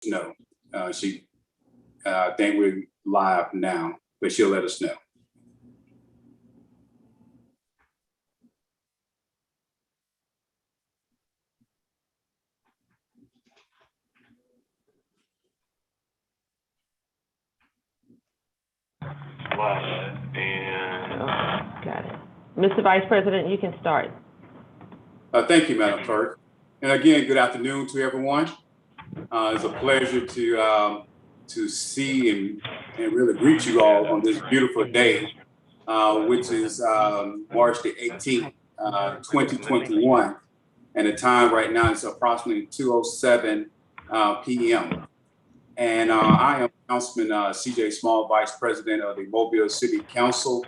know. I think we're live now, but she'll let us know. Got it. Mr. Vice President, you can start. Thank you, Madam Clerk. And again, good afternoon to everyone. It's a pleasure to see and really greet you all on this beautiful day, which is March the 18th, 2021. And the time right now is approximately 2:07 p.m. And I am Councilman CJ Small, Vice President of the Mobile City Council,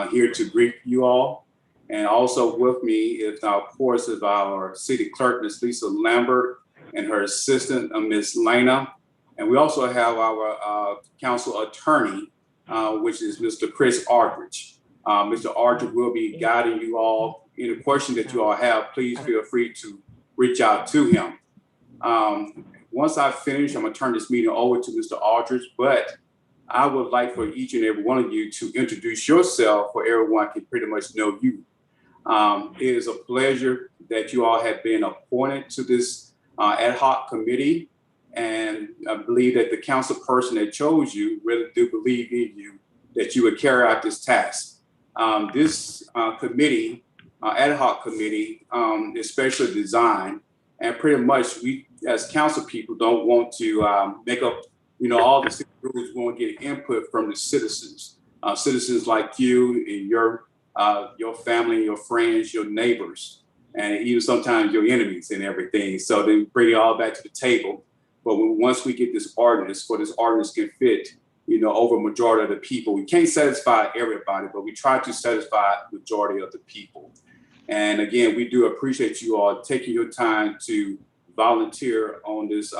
here to greet you all. And also with me is, of course, is our City Clerk, Ms. Lisa Lambert, and her assistant, Ms. Lena. And we also have our council attorney, which is Mr. Chris Aldridge. Mr. Aldridge will be guiding you all. Any question that you all have, please feel free to reach out to him. Once I finish, I'm gonna turn this meeting over to Mr. Aldridge, but I would like for each and every one of you to introduce yourself so everyone can pretty much know you. It is a pleasure that you all have been appointed to this ad hoc committee. And I believe that the council person that chose you really do believe in you, that you would carry out this task. This committee, ad hoc committee, is specially designed, and pretty much we as council people don't want to make up, all the city rules. We want to get input from the citizens, citizens like you and your family, your friends, your neighbors, and even sometimes your enemies and everything. So they bring it all back to the table. But once we get this ordinance, for this ordinance can fit, over a majority of the people. We can't satisfy everybody, but we try to satisfy the majority of the people. And again, we do appreciate you all taking your time to volunteer on this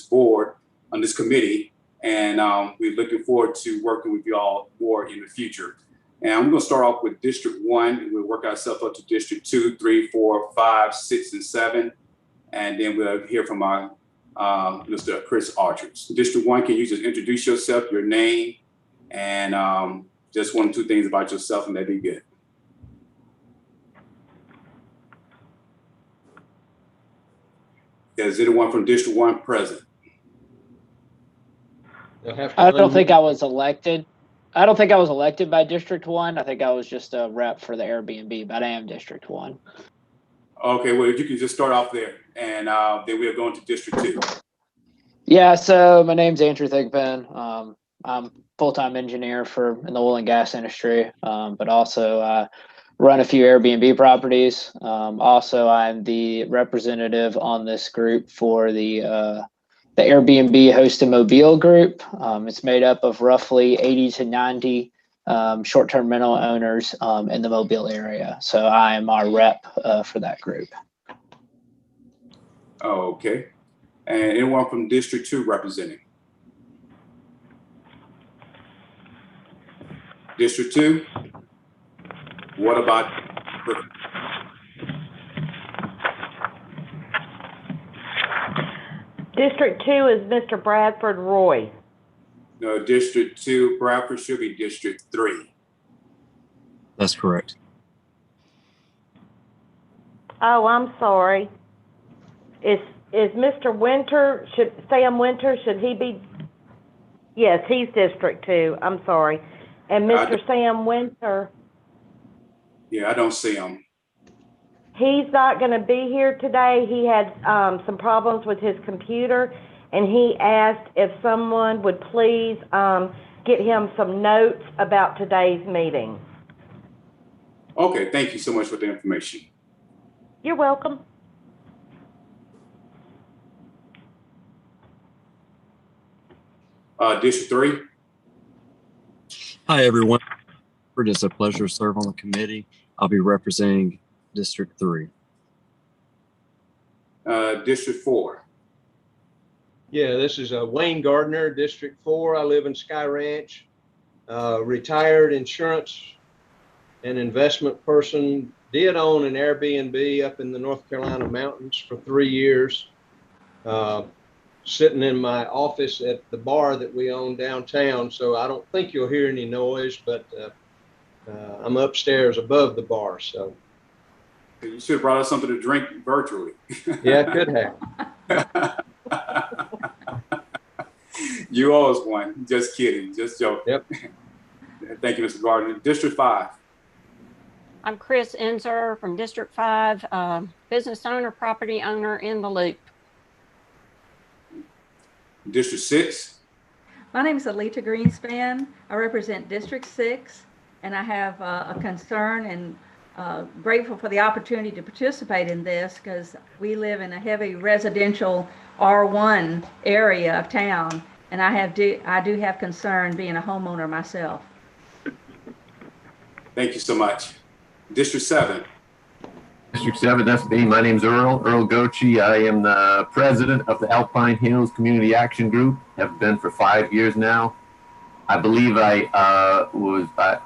board, on this committee. And we're looking forward to working with you all more in the future. And I'm going to start off with District 1, and we'll work ourselves up to District 2, 3, 4, 5, 6, and 7. And then we'll hear from our Mr. Chris Aldridge. District 1, can you just introduce yourself, your name, and just one or two things about yourself, and that'd be good. Is anyone from District 1 present? I don't think I was elected. I don't think I was elected by District 1. I think I was just a rep for the Airbnb, but I am District 1. Okay, well, you can just start off there, and then we'll go into District 2. Yeah, so my name's Andrew Thigpen. I'm full-time engineer in the oil and gas industry, but also run a few Airbnb properties. Also, I'm the representative on this group for the Airbnb Host and Mobile group. It's made up of roughly 80 to 90 short-term rental owners in the Mobile area. So I am our rep for that group. Oh, okay. And anyone from District 2 representing? District 2? What about? District 2 is Mr. Bradford Roy. No, District 2, Bradford should be District 3. That's correct. Oh, I'm sorry. Is Mr. Winter, Sam Winter, should he be? Yes, he's District 2. I'm sorry. And Mr. Sam Winter. Yeah, I don't see him. He's not going to be here today. He had some problems with his computer, and he asked if someone would please get him some notes about today's meeting. Okay, thank you so much for the information. You're welcome. District 3. Hi, everyone. It is a pleasure to serve on the committee. I'll be representing District 3. District 4. Yeah, this is Wayne Gardner, District 4. I live in Sky Ranch. Retired insurance and investment person. Did own an Airbnb up in the North Carolina mountains for 3 years. sitting in my office at the bar that we own downtown, so I don't think you'll hear any noise, but I'm upstairs above the bar, so. You should have brought us something to drink virtually. Yeah, could have. You owe us one. Just kidding. Just joking. Yep. Thank you, Mr. Gardner. District 5. I'm Chris Enzer from District 5, business owner, property owner in the Loop. District 6. My name is Alita Greenspan. I represent District 6, and I have a concern and grateful for the opportunity to participate in this because we live in a heavy residential R1 area of town, and I do have concern being a homeowner myself. Thank you so much. District 7. District 7, that's me. My name's Earl Gochi. I am the president of the Alpine Hills Community Action Group. Have been for 5 years now. I believe I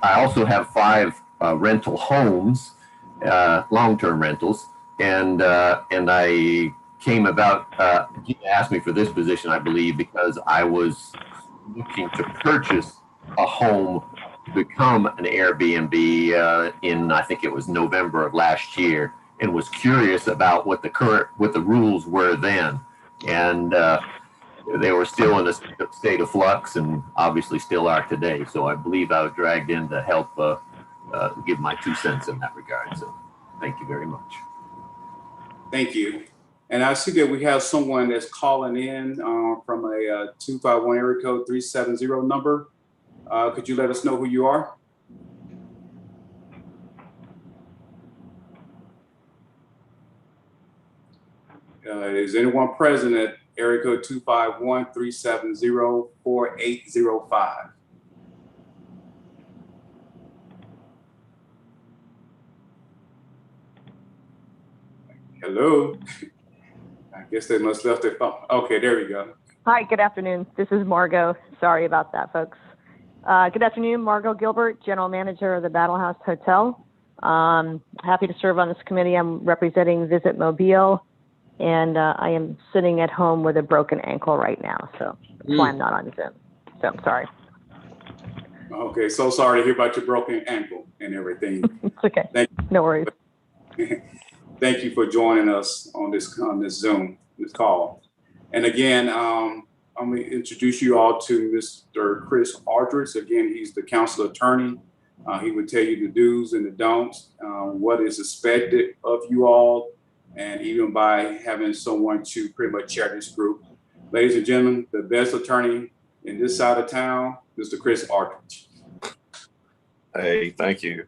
also have 5 rental homes, long-term rentals, and I came about. You asked me for this position, I believe, because I was looking to purchase a home to become an Airbnb in, I think it was November of last year, and was curious about what the rules were then, and they were still in a state of flux, and obviously still are today. So I believe I was dragged in to help give my 2 cents in that regard. So thank you very much. Thank you. And I see that we have someone that's calling in from a 251 area code 370 number. Could you let us know who you are? Is anyone present at area code 251-370-4805? Hello? I guess they must have left their phone. Okay, there we go. Hi, good afternoon. This is Margot. Sorry about that, folks. Good afternoon, Margot Gilbert, General Manager of the Battle House Hotel. Happy to serve on this committee. I'm representing Visit Mobile, and I am sitting at home with a broken ankle right now, so that's why I'm not on Zoom. So I'm sorry. Okay, so sorry to hear about your broken ankle and everything. It's okay. No worries. Thank you for joining us on this Zoom, this call. And again, I'm going to introduce you all to Mr. Chris Aldridge. Again, he's the council attorney. He would tell you the do's and the don'ts, what is expected of you all, and even by having someone to pretty much chair this group. Ladies and gentlemen, the best attorney in this side of town, Mr. Chris Aldridge. Hey, thank you.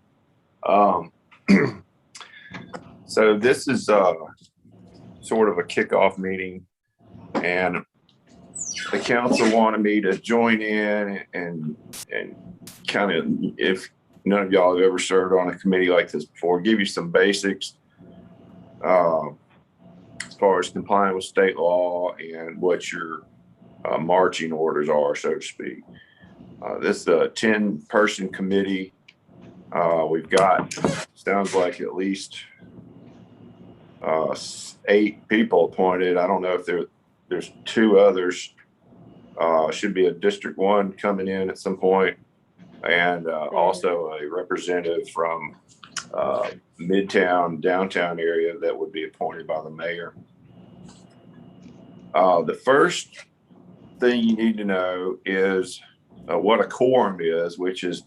So this is sort of a kickoff meeting, and the council wanted me to join in and kind of, if none of y'all have ever served on a committee like this before, give you some basics as far as complying with state law and what your marching orders are, so to speak. This is a 10-person committee. We've got, sounds like at least 8 people appointed. I don't know if there's 2 others. Should be a District 1 coming in at some point, and also a representative from Midtown, downtown area that would be appointed by the mayor. The first thing you need to know is what a quorum is, which is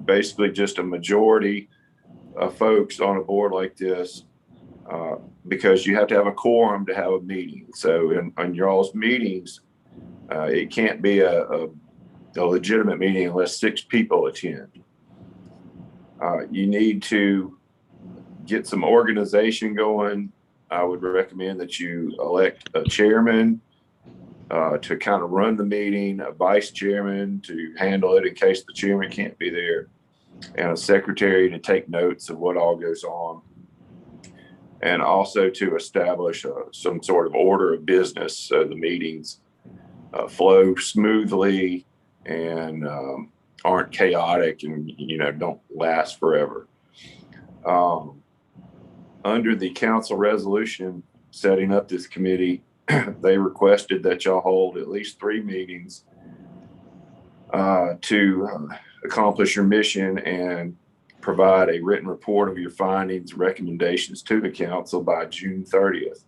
basically just a majority of folks on a board like this, because you have to have a quorum to have a meeting. So on y'all's meetings, it can't be a legitimate meeting unless 6 people attend. You need to get some organization going. I would recommend that you elect a chairman to kind of run the meeting, a vice chairman to handle it in case the chairman can't be there, and a secretary to take notes of what all goes on, and also to establish some sort of order of business so the meetings flow smoothly and aren't chaotic and don't last forever. Under the council resolution setting up this committee, they requested that y'all hold at least 3 meetings to accomplish your mission and provide a written report of your findings and recommendations to the council by June 30th.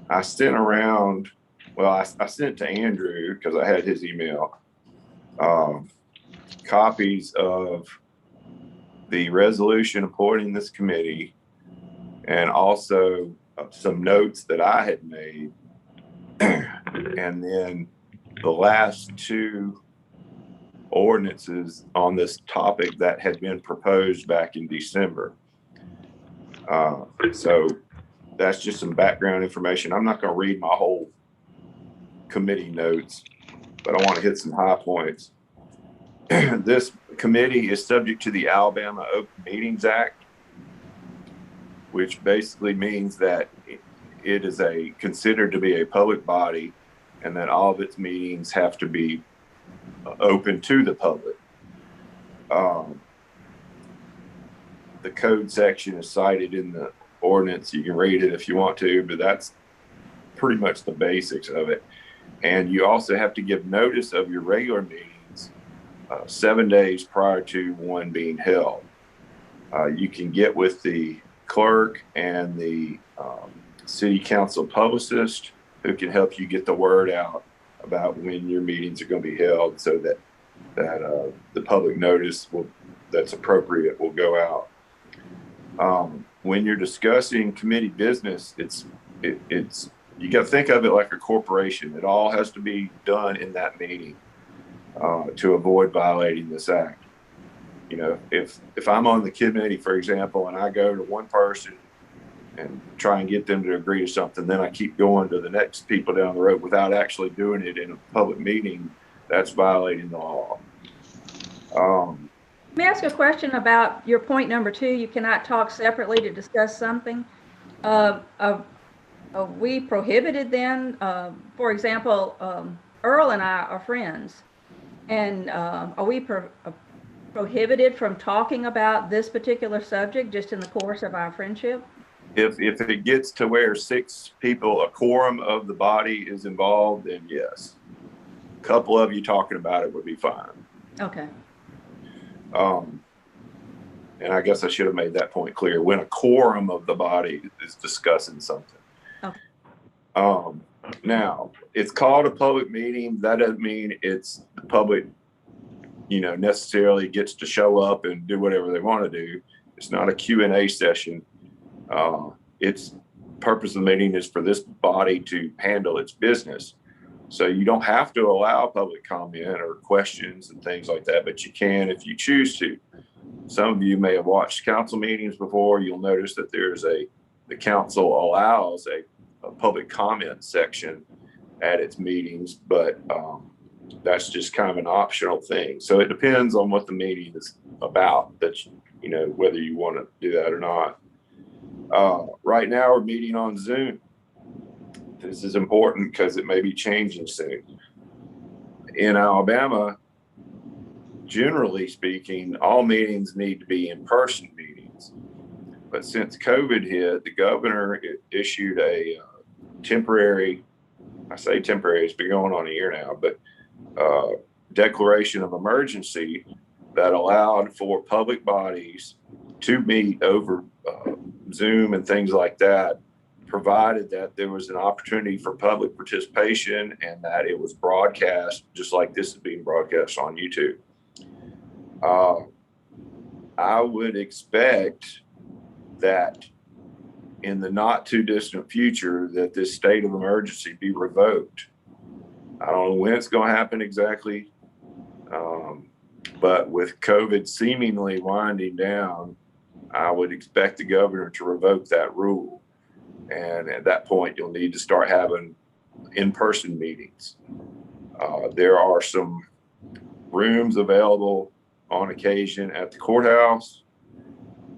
I sent around, well, I sent to Andrew because I had his email, copies of the resolution appointing this committee and also some notes that I had made. And then the last 2 ordinances on this topic that had been proposed back in December. So that's just some background information. I'm not going to read my whole committee notes, but I want to hit some high points. This committee is subject to the Alabama Open Meetings Act, which basically means that it is considered to be a public body and that all of its meetings have to be open to the public. The code section is cited in the ordinance. You can read it if you want to, but that's pretty much the basics of it. And you also have to give notice of your regular meetings 7 days prior to one being held. You can get with the clerk and the city council publicist who can help you get the word out about when your meetings are going to be held so that the public notice that's appropriate will go out. When you're discussing committee business, it's you got to think of it like a corporation. It all has to be done in that meeting to avoid violating this act. You know, if I'm on the committee, for example, and I go to one person and try and get them to agree to something, then I keep going to the next people down the road without actually doing it in a public meeting, that's violating the law. Let me ask you a question about your point number 2. You cannot talk separately to discuss something. Are we prohibited then? For example, Earl and I are friends, and are we prohibited from talking about this particular subject just in the course of our friendship? If it gets to where 6 people, a quorum of the body is involved, then yes. A couple of you talking about it would be fine. Okay. And I guess I should have made that point clear. When a quorum of the body is discussing something. Okay. Now, it's called a public meeting. That doesn't mean it's the public, necessarily gets to show up and do whatever they want to do. It's not a Q&A session. Its purpose of the meeting is for this body to handle its business. So you don't have to allow public comment or questions and things like that, but you can if you choose to. Some of you may have watched council meetings before. You'll notice that the council allows a public comment section at its meetings, but that's just kind of an optional thing. So it depends on what the meeting is about, whether you want to do that or not. Right now we're meeting on Zoom. This is important because it may be changing soon. In Alabama, generally speaking, all meetings need to be in-person meetings. But since COVID hit, the governor issued a temporary, I say temporary, it's been going on a year now, but declaration of emergency that allowed for public bodies to meet over Zoom and things like that, provided that there was an opportunity for public participation and that it was broadcast just like this is being broadcast on YouTube. I would expect that in the not too distant future that this state of emergency be revoked. I don't know when it's going to happen exactly, but with COVID seemingly winding down, I would expect the governor to revoke that rule. And at that point, you'll need to start having in-person meetings. There are some rooms available on occasion at the courthouse.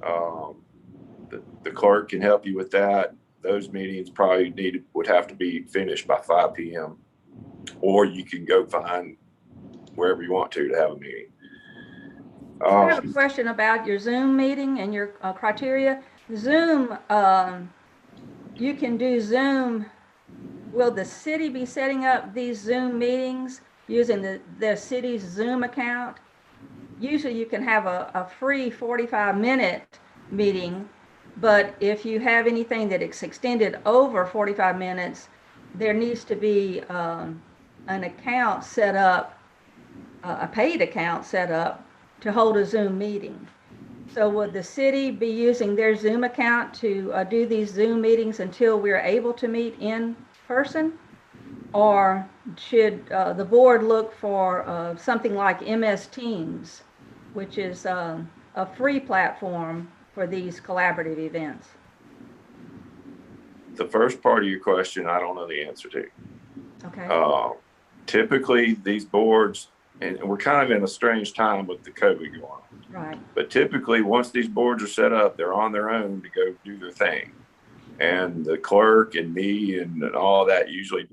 The clerk can help you with that. Those meetings probably would have to be finished by 5 p.m. Or you can go find wherever you want to have a meeting. I have a question about your Zoom meeting and your criteria. Zoom you can do Zoom. Will the city be setting up these Zoom meetings using the city's Zoom account? Usually you can have a free 45-minute meeting, but if you have anything that is extended over 45 minutes, there needs to be an account set up, a paid account set up to hold a Zoom meeting. So would the city be using their Zoom account to do these Zoom meetings until we're able to meet in person? Or should the board look for something like MS Teams, which is a free platform for these collaborative events? The first part of your question, I don't know the answer to. Okay. Typically, these boards, and we're kind of in a strange time with the COVID going on. Right. But typically, once these boards are set up, they're on their own to go do their thing. And the clerk and me and all that usually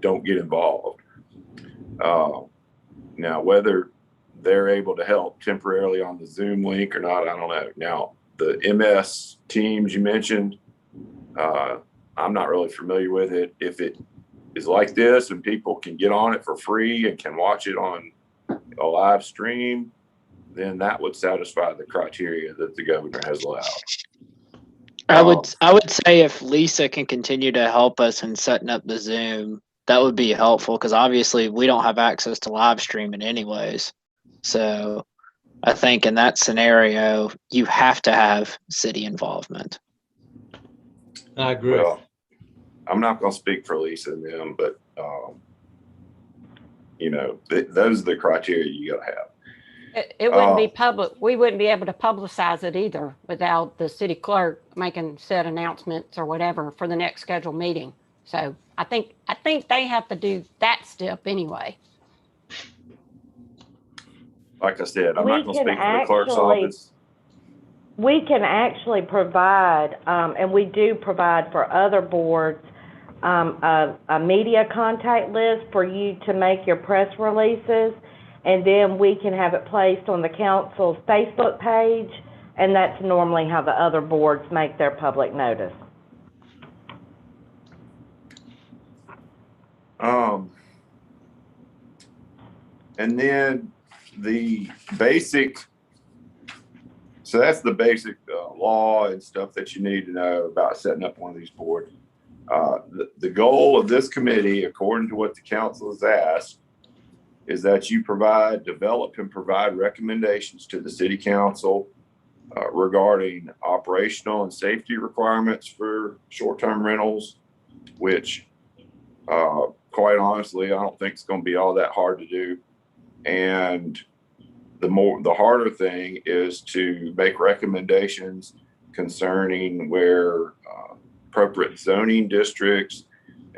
don't get involved. Now, whether they're able to help temporarily on the Zoom link or not, I don't know. Now, the MS Teams you mentioned, I'm not really familiar with it. If it is like this and people can get on it for free and can watch it on a live stream, then that would satisfy the criteria that the governor has allowed. I would say if Lisa can continue to help us in setting up the Zoom, that would be helpful, because obviously we don't have access to live streaming anyways. So I think in that scenario, you have to have city involvement. I agree. Well, I'm not going to speak for Lisa and them, but those are the criteria you got to have. It wouldn't be public. We wouldn't be able to publicize it either without the city clerk making said announcements or whatever for the next scheduled meeting. So I think they have to do that step anyway. Like I said, I'm not going to speak for the clerk's office. We can actually provide, and we do provide for other boards, a media contact list for you to make your press releases, and then we can have it placed on the council's Facebook page, and that's normally how the other boards make their public notice. And then the basic, so that's the basic law and stuff that you need to know about setting up one of these boards. The goal of this committee, according to what the council has asked, is that you develop and provide recommendations to the city council regarding operational and safety requirements for short-term rentals, which quite honestly, I don't think it's going to be all that hard to do. And the harder thing is to make recommendations concerning where appropriate zoning districts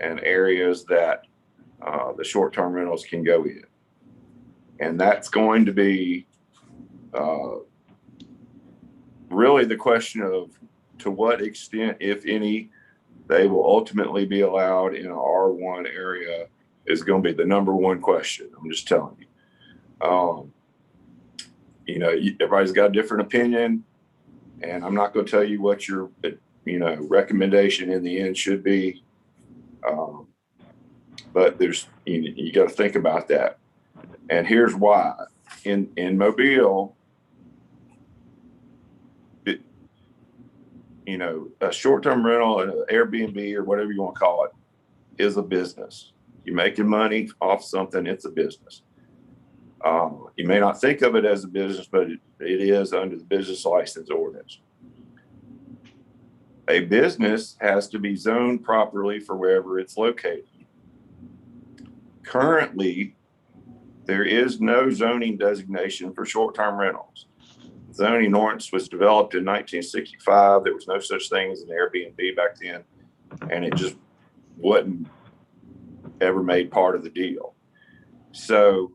and areas that the short-term rentals can go in. And that's going to be really the question of to what extent, if any, they will ultimately be allowed in an R1 area is going to be the number one question. I'm just telling you. Everybody's got a different opinion, and I'm not going to tell you what your, recommendation in the end should be. But you got to think about that. And here's why. In Mobile, a short-term rental, an Airbnb or whatever you want to call it, is a business. You're making money off something, it's a business. You may not think of it as a business, but it is under the business license ordinance. A business has to be zoned properly for wherever it's located. Currently, there is no zoning designation for short-term rentals. Zoning ordinance was developed in 1965. There was no such thing as an Airbnb back then, and it just wasn't ever made part of the deal. So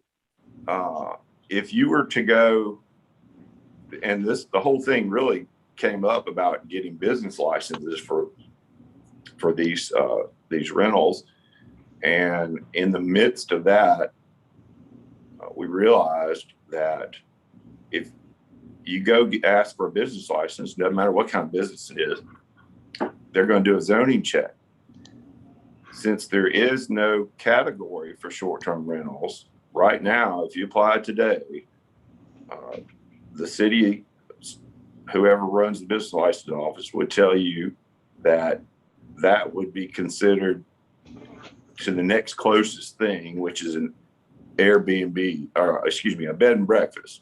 if you were to go, and the whole thing really came up about getting business licenses for these rentals, and in the midst of that, we realized that if you go ask for a business license, doesn't matter what kind of business it is, they're going to do a zoning check. Since there is no category for short-term rentals right now, if you apply today, the city, whoever runs the business license office, would tell you that that would be considered to the next closest thing, which is an Airbnb, or excuse me, a bed and breakfast.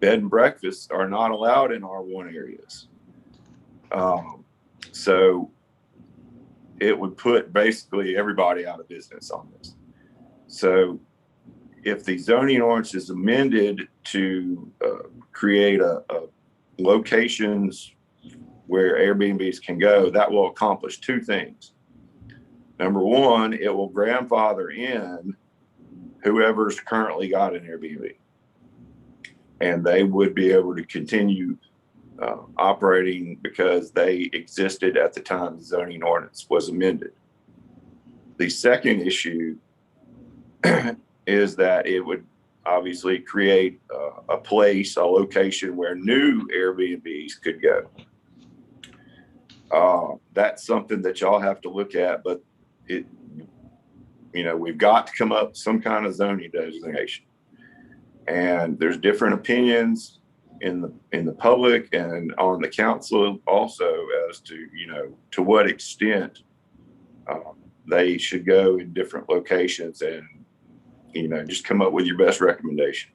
Bed and breakfasts are not allowed in R1 areas. So it would put basically everybody out of business on this. So if the zoning ordinance is amended to create a locations where Airbnbs can go, that will accomplish two things. Number one, it will grandfather in whoever's currently got an Airbnb, and they would be able to continue operating because they existed at the time the zoning ordinance was amended. The second issue is that it would obviously create a place, a location where new Airbnbs could go. That's something that y'all have to look at, but we've got to come up with some kind of zoning designation. And there's different opinions in the public and on the council also as to, to what extent they should go in different locations, and, just come up with your best recommendation.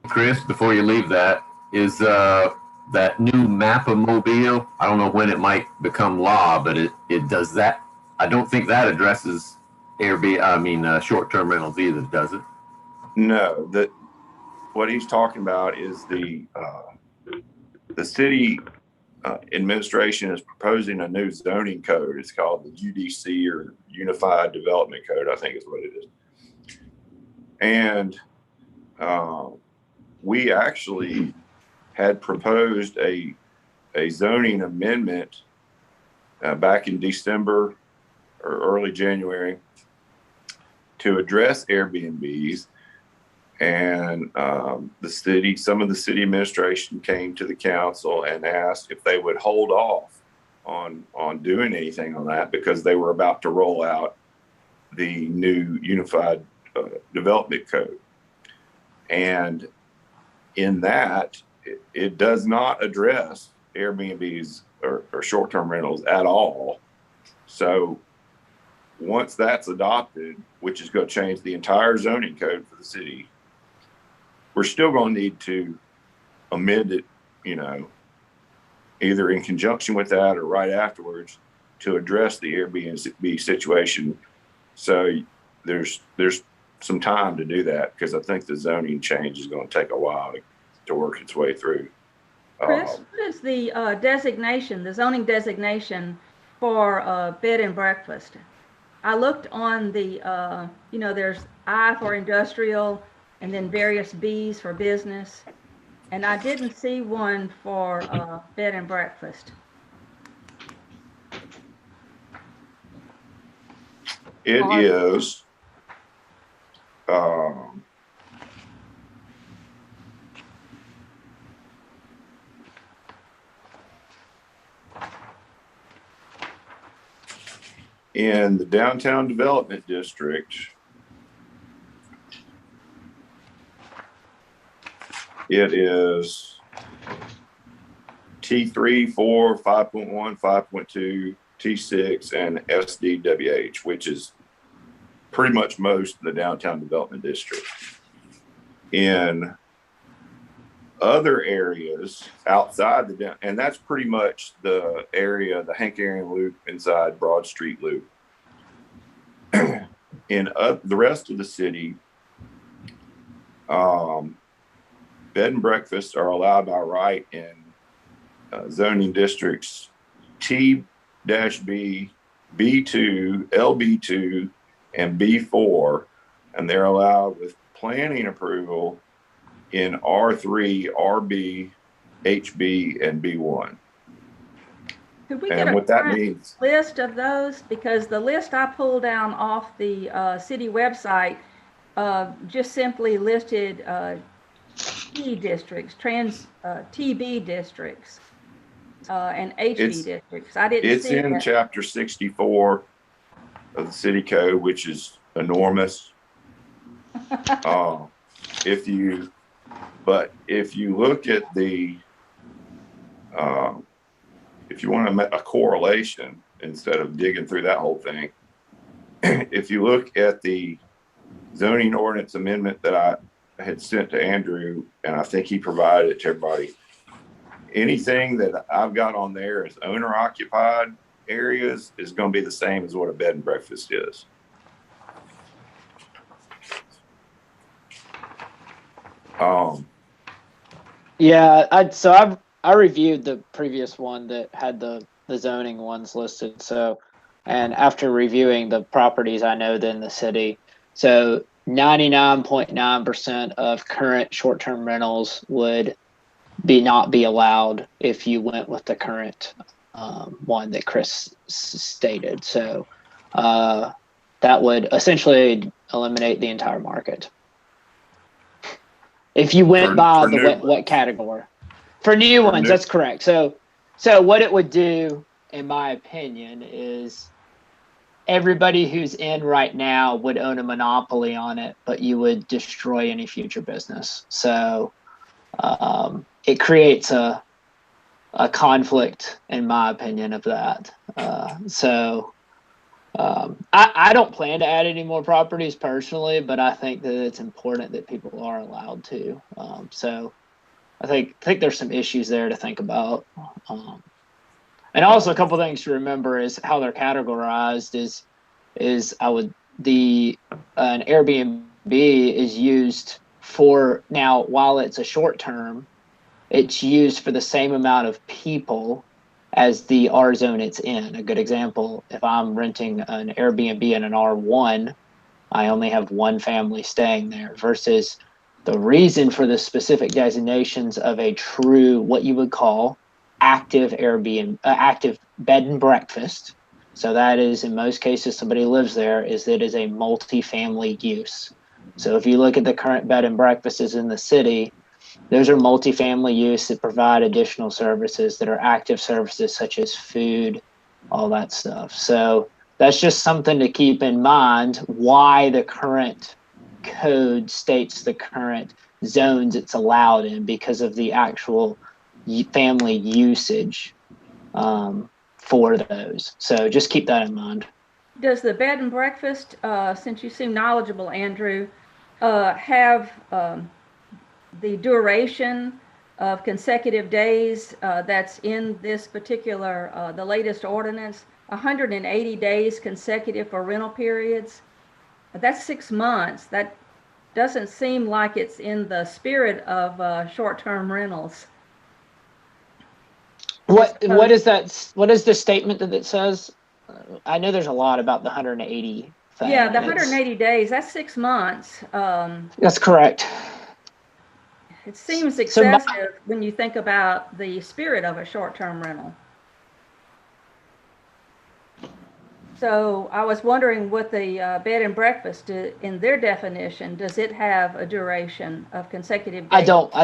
Chris, before you leave, that is that new Mappa Mobile. I don't know when it might become law, but it does that. I don't think that addresses short-term rentals either, does it? No, what he's talking about is the city administration is proposing a new zoning code. It's called the UDC, or Unified Development Code, I think is what it is. And we actually had proposed a zoning amendment back in December or early January to address Airbnbs. And some of the city administration came to the council and asked if they would hold off on doing anything on that because they were about to roll out the new Unified Development Code. And in that, it does not address Airbnbs or short-term rentals at all. So once that's adopted, which is going to change the entire zoning code for the city, we're still going to need to amend it, either in conjunction with that or right afterwards to address the Airbnb situation. So there's some time to do that because I think the zoning change is going to take a while to work its way through. Chris, what is the designation, the zoning designation for bed and breakfast? I looked on the, there's I for industrial, and then various B's for business. And I didn't see one for bed and breakfast. It is in the downtown development district. It is T3, 4, 5.1, 5.2, T6, and SDWH, which is pretty much most of the downtown development district. In other areas outside and that's pretty much the area, the Hank Aaron Loop inside Broad Street Loop. In the rest of the city, bed and breakfasts are allowed by right in zoning districts T-B, B2, LB2, and B4, and they're allowed with planning approval in R3, RB, HB, and B1. Could we get what that means, list of those? Because the list I pulled down off the city website just simply listed T districts, TB districts. and HB It's- districts? I didn't It's see in that. chapter 64 of the city code, which is enormous. If you look at the, if you want to make a correlation instead of digging through that whole thing, if you look at the zoning ordinance amendment that I had sent to Andrew, and I think he provided it to everybody, anything that I've got on there as owner occupied areas is going to be the same as what a bed and breakfast is. Yeah, I reviewed the previous one that had the zoning ones listed. So, and after reviewing the properties I know in the city, so 99.9% of current short-term rentals would not be allowed if you went with the current one that Chris stated. So that would essentially eliminate the entire market. If you went by the what category for new ones, that's correct. So what it would do, in my opinion, is everybody who's in right now would own a monopoly on it, but you would destroy any future business. So it creates a conflict, in my opinion, of that. I don't plan to add any more properties personally, but I think that it's important that people are allowed to. So I think there's some issues there to think about. And also a couple things to remember is how they're categorized is an Airbnb is used for, now while it's a short term, it's used for the same amount of people as the R zone it's in. A good example, if I'm renting an Airbnb in an R1, I only have one family staying there, versus the reason for the specific designations of a true, what you would call active Airbnb, active bed and breakfast. So that is, in most cases, somebody lives there, is that is a multi-family use. So if you look at the current bed and breakfasts in the city, those are multifamily use that provide additional services that are active services such as food, all that stuff. So that's just something to keep in mind, why the current code states the current zones it's allowed in, because of the actual family usage for those. So just keep that in mind. Does the bed and breakfast, since you seem knowledgeable, Andrew, have the duration of consecutive days that's in this particular, the latest ordinance, 180 days consecutive for rental periods? That's 6 months. That doesn't seem like it's in the spirit of short-term rentals. What is that? What is the statement that it says? I know there's a lot about the 180 thing. Yeah, the 180 days, that's 6 months. That's correct. It seems excessive when you think about the spirit of a short-term rental. So I was wondering what the bed and breakfast, in their definition, does it have a duration of consecutive days? I don't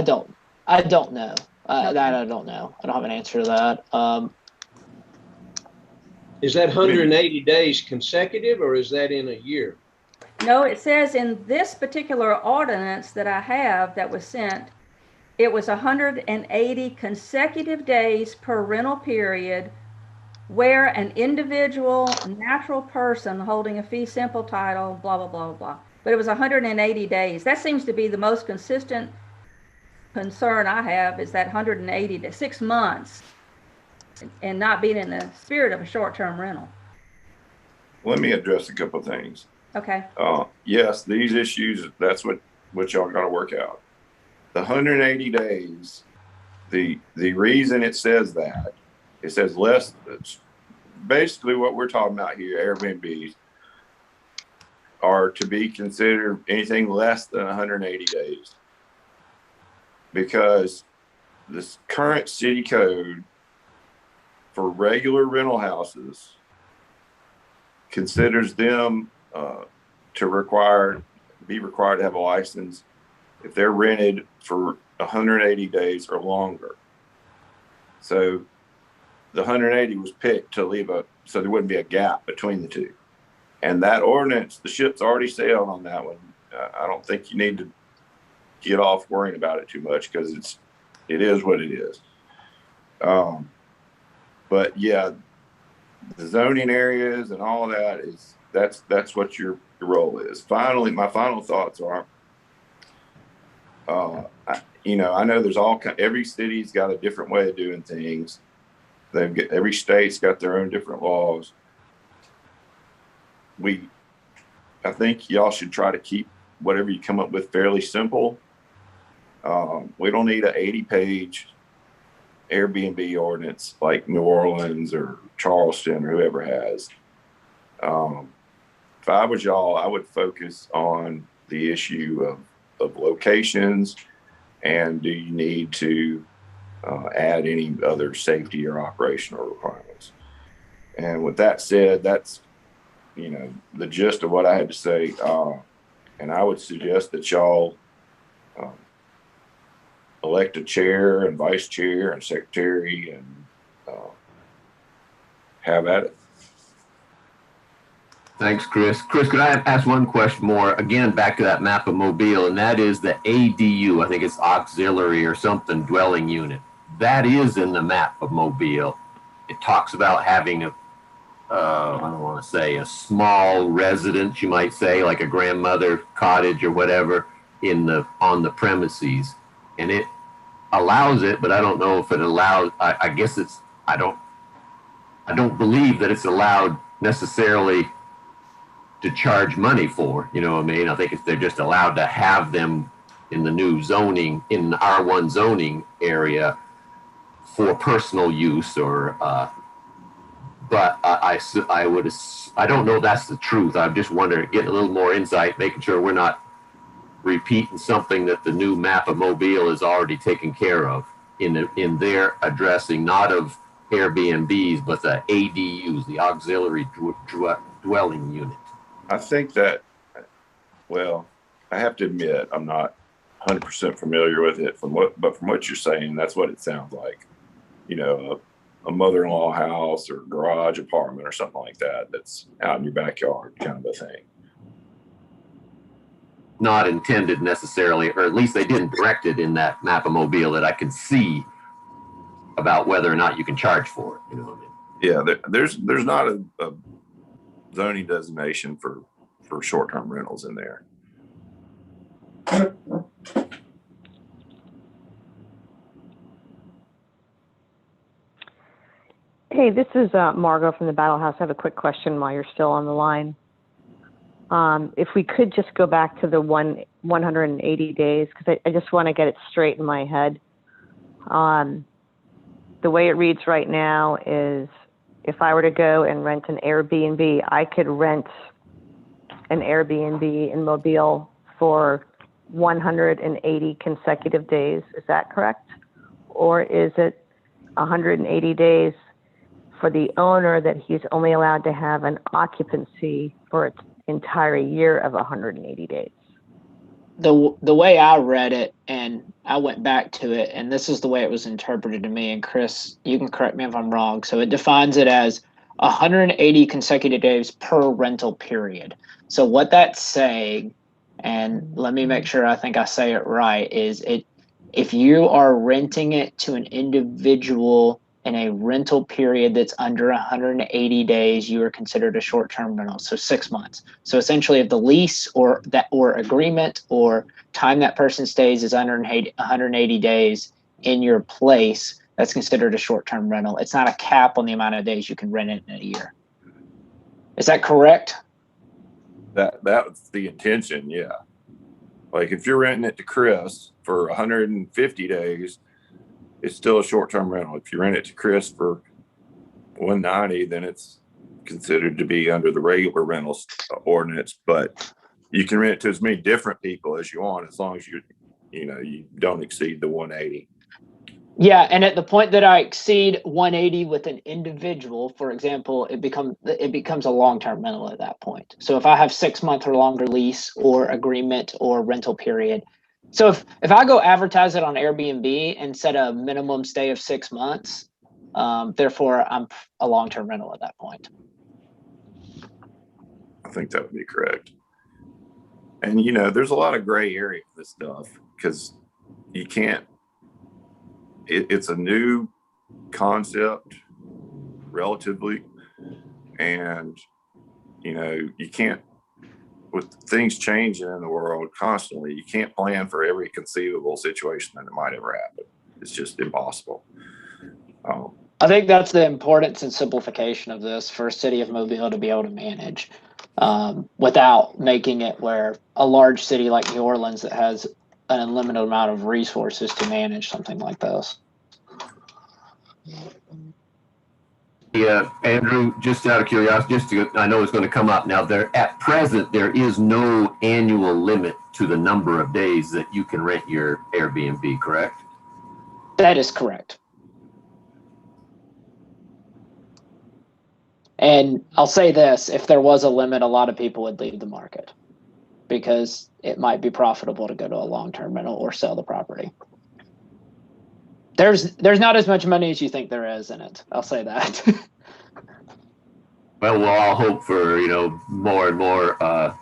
know. Okay. That I don't know. I don't have an answer to that. Is that 180 days consecutive, or is that in a year? No, it says in this particular ordinance that I have that was sent, it was 180 consecutive days per rental period where an individual natural person holding a fee simple title, blah, blah, blah, blah. But it was 180 days. That seems to be the most consistent concern I have, is that 180 to 6 months and not being in the spirit of a short-term rental. Let me address a couple of things. Okay. Yes, these issues, that's what y'all got to work out. The 180 days, the reason it says that, it says less, basically what we're talking about here, Airbnbs, are to be considered anything less than 180 days. Because this current city code for regular rental houses considers them to be required to have a license if they're rented for 180 days or longer. So the 180 was picked to leave so there wouldn't be a gap between the two. And that ordinance, the ship's already sailed on that one. I don't think you need to get off worrying about it too much, because it is what it is. But yeah, the zoning areas and all of that that's what your role is. Finally, my final thoughts are, I know there's every city's got a different way of doing things. Every state's got their own different laws. I think y'all should try to keep whatever you come up with fairly simple. We don't need an 80-page Airbnb ordinance like New Orleans or Charleston or whoever has. If I was y'all, I would focus on the issue of locations, and do you need to add any other safety or operational requirements. And with that said, that's the gist of what I had to say. And I would suggest that y'all elect a chair and vice chair and secretary and have at it. Thanks, Chris. Chris, could I ask one question more? Again, back to that map of Mobile, and that is the ADU. I think it's auxiliary or something dwelling unit. That is in the map of Mobile. It talks about having I don't want to say a small residence, you might say, like a grandmother cottage or whatever on the premises. And it allows it, but I don't know if it allows, I guess I don't believe that it's allowed necessarily to charge money for, you know what I mean? I think they're just allowed to have them in the new zoning, in the R1 zoning area for personal use or, but I don't know if that's the truth. I'm just wondering, getting a little more insight, making sure we're not repeating something that the new map of Mobile is already taken care of in their addressing, not of Airbnbs, but the ADUs, the auxiliary dwelling unit. I think that, well, I have to admit, I'm not 100% familiar with it but from what you're saying, that's what it sounds like. A mother-in-law house or garage apartment or something like that that's out in your backyard kind of a thing. Not intended necessarily, or at least they didn't direct it in that map of Mobile that I could see about whether or not you can charge for it. You know what I mean? Yeah, there's not a zoning designation for short-term rentals in there. Hey, this is Margot from the Battle House. I have a quick question while you're still on the line. If we could just go back to the 180 days, because I just want to get it straight in my head. The way it reads right now is if I were to go and rent an Airbnb, I could rent an Airbnb in Mobile for 180 consecutive days. Is that correct? Or is it 180 days for the owner that he's only allowed to have an occupancy for its entire year of 180 days? The way I read it, and I went back to it, and this is the way it was interpreted to me, and Chris, you can correct me if I'm wrong. So it defines it as 180 consecutive days per rental period. So what that's saying, and let me make sure I think I say it right, is if you are renting it to an individual in a rental period that's under 180 days, you are considered a short-term rental, so 6 months. So essentially, if the lease or agreement or time that person stays is under 180 days in your place, that's considered a short-term rental. It's not a cap on the amount of days you can rent it in a year. Is that correct? That's the intention, yeah. Like if you're renting it to Chris for 150 days, it's still a short-term rental. If you rent it to Chris for 190, then it's considered to be under the regular rentals ordinance. But you can rent it to as many different people as you want, as long as you don't exceed the 180. Yeah, and at the point that I exceed 180 with an individual, for example, it becomes a long-term rental at that point. So if I have 6 month or longer lease or agreement or rental period. So if I go advertise it on Airbnb and set a minimum stay of 6 months, Therefore, I'm a long-term rental at that point. I think that would be correct. And, there's a lot of gray area with this stuff because you can't, it's a new concept relatively. And, you can't, with things changing in the world constantly, you can't plan for every conceivable situation that might ever happen. It's just impossible. I think that's the importance and simplification of this for a city of Mobile to be able to manage without making it where a large city like New Orleans that has an unlimited amount of resources to manage something like this. Yeah, Andrew, just out of curiosity, I know it's going to come up now. At present, there is no annual limit to the number of days that you can rent your Airbnb, correct? That is correct. And I'll say this, if there was a limit, a lot of people would leave the market because it might be profitable to go to a long-term rental or sell the property. There's not as much money as you think there is in it. I'll say that. Well, we'll all hope for, more and more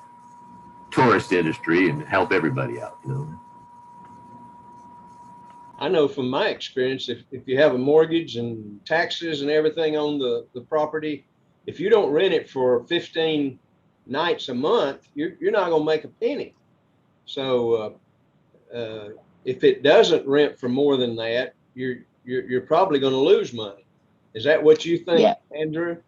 tourist industry and help everybody out, I know from my experience, if you have a mortgage and taxes and everything on the property, if you don't rent it for 15 nights a month, you're not going to make a penny. So if it doesn't rent for more than that, you're probably going to lose money. Is that what you think, yeah, Andrew?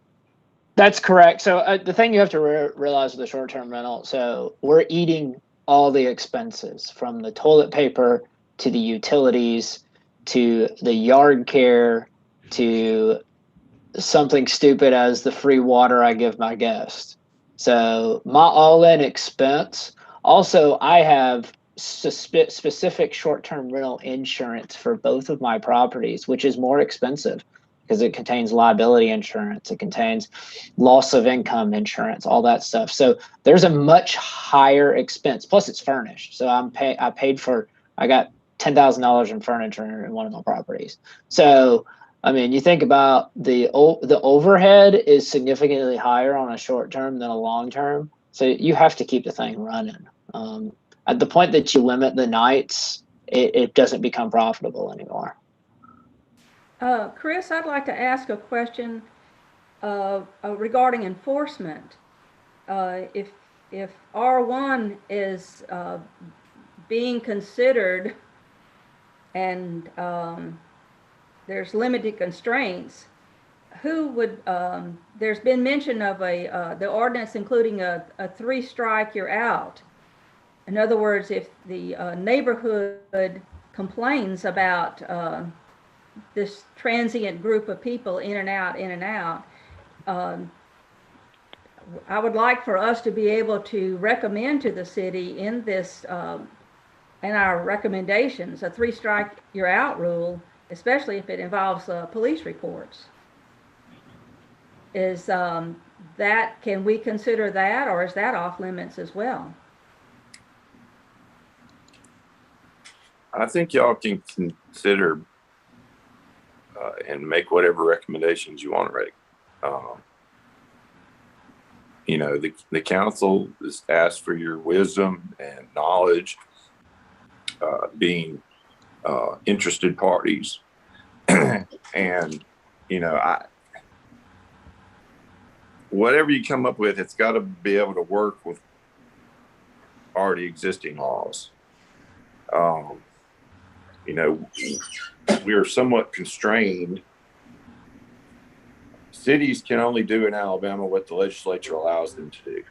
That's correct. So the thing you have to realize with the short-term rental, so we're eating all the expenses from the toilet paper to the utilities to the yard care to something stupid as the free water I give my guests. So my all-in expense. Also, I have specific short-term rental insurance for both of my properties, which is more expensive because it contains liability insurance, it contains loss of income insurance, all that stuff. So there's a much higher expense. Plus, it's furnished. So I got $10,000 in furniture in one of my properties. So I mean, you think about the overhead is significantly higher on a short term than a long term. So you have to keep the thing running. At the point that you limit the nights, it doesn't become profitable anymore. Chris, I'd like to ask a question regarding enforcement. If R1 is being considered and there's limited constraints, who would, there's been mention of the ordinance including a 3-strike, you're out. In other words, if the neighborhood complains about this transient group of people in and out, I would like for us to be able to recommend to the city in this, in our recommendations, a 3-strike, you're out rule, especially if it involves police reports. Is that, can we consider that, or is that off limits as well? I think y'all can consider and make whatever recommendations you want to make. The council is asked for your wisdom and knowledge, being interested parties. And, whatever you come up with, it's got to be able to work with already existing laws. We are somewhat constrained. Cities can only do in Alabama what the legislature allows them to do.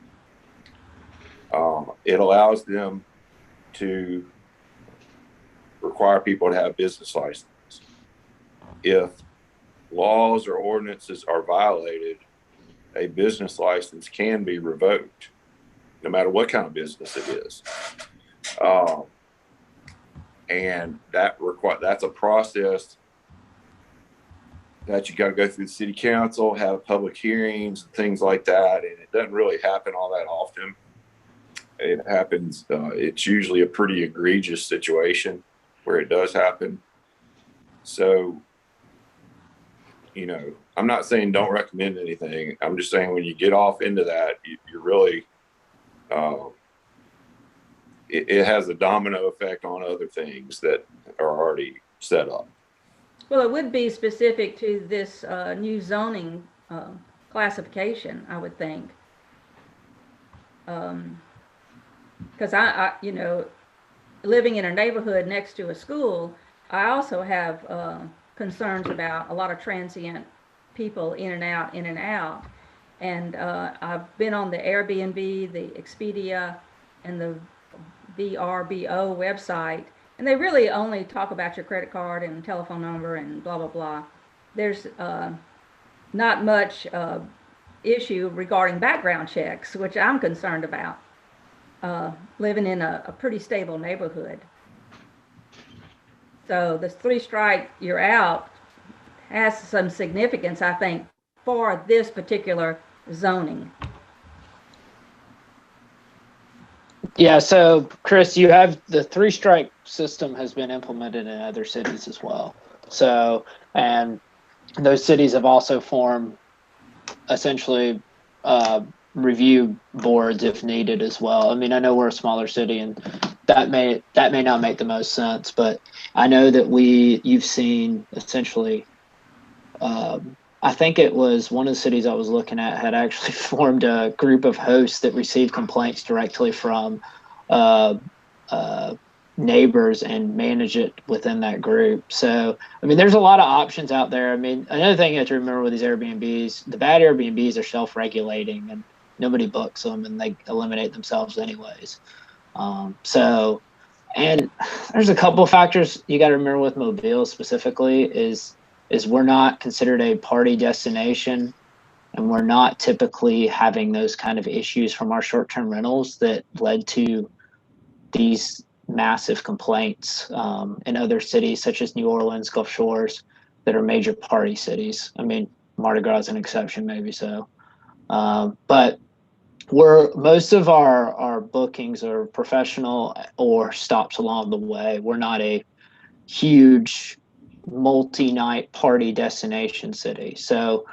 It allows them to require people to have business licenses. If laws or ordinances are violated, a business license can be revoked, no matter what kind of business it is. And that's a process that you got to go through the city council, have public hearings and things like that. And it doesn't really happen all that often. It happens, it's usually a pretty egregious situation where it does happen. So, I'm not saying don't recommend anything. I'm just saying when you get off into that, you're really, it has a domino effect on other things that are already set up. Well, it would be specific to this new zoning classification, I would think. Because living in a neighborhood next to a school, I also have concerns about a lot of transient people in and out, in and out. And I've been on the Airbnb, the Expedia, and the VRBO website, and they really only talk about your credit card and telephone number and blah, blah, blah. There's not much issue regarding background checks, which I'm concerned about, living in a pretty stable neighborhood. So this 3-strike, you're out, has some significance, I think, for this particular zoning. Yeah, so Chris, you have the 3-strike system has been implemented in other cities as well. So, and those cities have also formed essentially review boards if needed as well. I mean, I know we're a smaller city and that may not make the most sense, but I know that you've seen essentially, I think it was one of the cities I was looking at had actually formed a group of hosts that received complaints directly from neighbors and manage it within that group. So, I mean, there's a lot of options out there. I mean, another thing you have to remember with these Airbnbs, the bad Airbnbs are self-regulating and nobody books them and they eliminate themselves anyways. So, and there's a couple of factors you got to remember with Mobile specifically is we're not considered a party destination, and we're not typically having those kind of issues from our short-term rentals that led to these massive complaints in other cities such as New Orleans, Gulf Shores, that are major party cities. I mean, Mardi Gras is an exception, maybe so. But most of our bookings are professional or stops along the way. We're not a huge multi-night party destination city. So